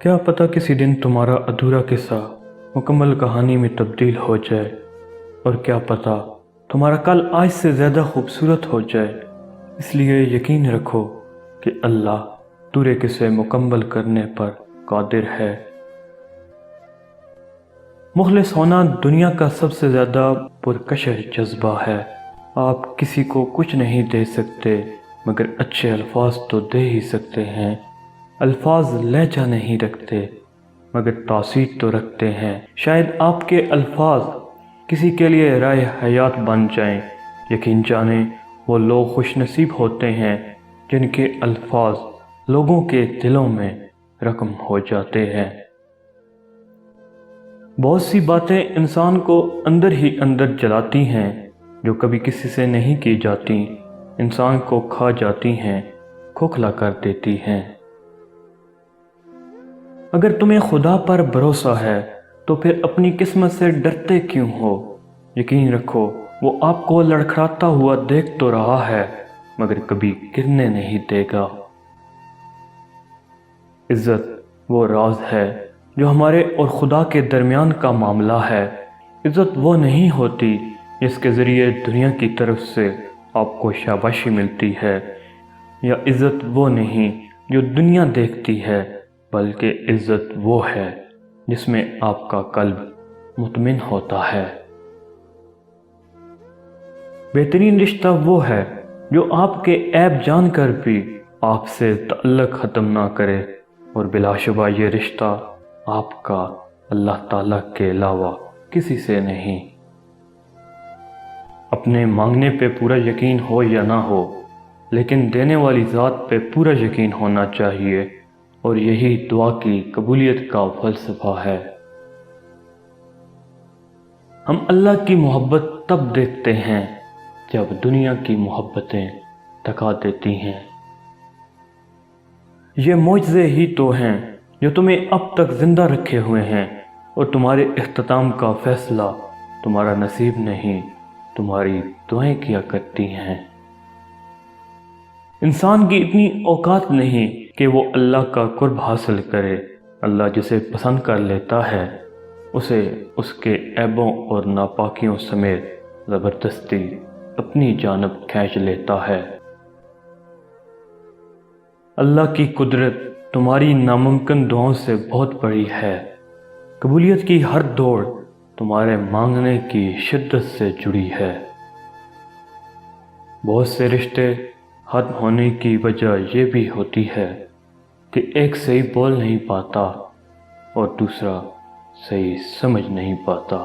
کیا پتہ کسی دن تمہارا ادھورا قصہ مکمل کہانی میں تبدیل ہو جائے، اور کیا پتہ تمہارا کل آج سے زیادہ خوبصورت ہو جائے۔ اس لیے یقین رکھو کہ اللہ ادھورے قصے مکمل کرنے پر قادر ہے۔ مخلص ہونا دنیا کا سب سے زیادہ پرکشش جذبہ ہے۔ آپ کسی کو کچھ نہیں دے سکتے مگر اچھے الفاظ تو دے ہی سکتے ہیں۔ الفاظ لہجہ نہیں رکھتے مگر تاثیر تو رکھتے ہیں۔ شاید آپ کے الفاظ کسی کے لیے راہ حیات بن جائیں۔ یقین جانیں وہ لوگ خوش نصیب ہوتے ہیں جن کے الفاظ لوگوں کے دلوں میں رقم ہو جاتے ہیں۔ بہت سی باتیں انسان کو اندر ہی اندر جلاتی ہیں جو کبھی کسی سے نہیں کی جاتی، انسان کو کھا جاتی ہیں، کھوکھلا کر دیتی ہیں۔ اگر تمہیں خدا پر بھروسہ ہے تو پھر اپنی قسمت سے ڈرتے کیوں ہو؟ یقین رکھو وہ آپ کو لڑکھڑاتا ہوا دیکھ تو رہا ہے مگر کبھی گرنے نہیں دے گا۔ عزت وہ راز ہے جو ہمارے اور خدا کے درمیان کا معاملہ ہے۔ عزت وہ نہیں ہوتی جس کے ذریعے دنیا کی طرف سے آپ کو شاباشی ملتی ہے، یا عزت وہ نہیں جو دنیا دیکھتی ہے، بلکہ عزت وہ ہے جس میں آپ کا قلب مطمئن ہوتا ہے۔ بہترین رشتہ وہ ہے جو آپ کے عیب جان کر بھی آپ سے تعلق ختم نہ کرے، اور بلا شبہ یہ رشتہ آپ کا اللہ تعالیٰ کے علاوہ کسی سے نہیں۔ اپنے مانگنے پہ پورا یقین ہو یا نہ ہو، لیکن دینے والی ذات پہ پورا یقین ہونا چاہیے، اور یہی دعا کی قبولیت کا فلسفہ ہے۔ ہم اللہ کی محبت تب دیکھتے ہیں جب دنیا کی محبتیں تھکا دیتی ہیں۔ یہ معجزے ہی تو ہیں جو تمہیں اب تک زندہ رکھے ہوئے ہیں، اور تمہارے اختتام کا فیصلہ تمہارا نصیب نہیں، تمہاری دعائیں کیا کرتی ہیں۔ انسان کی اتنی اوقات نہیں کہ وہ اللہ کا قرب حاصل کرے۔ اللہ جسے پسند کر لیتا ہے اسے اس کے عیبوں اور ناپاکیوں سمیت زبردستی اپنی جانب کھینچ لیتا ہے۔ اللہ کی قدرت تمہاری ناممکن دعاؤں سے بہت بڑی ہے۔ قبولیت کی ہر دوڑ تمہارے مانگنے کی شدت سے جڑی ہے۔ بہت سے رشتے ختم ہونے کی وجہ یہ بھی ہوتی ہے کہ ایک صحیح بول نہیں پاتا اور دوسرا صحیح سمجھ نہیں پاتا۔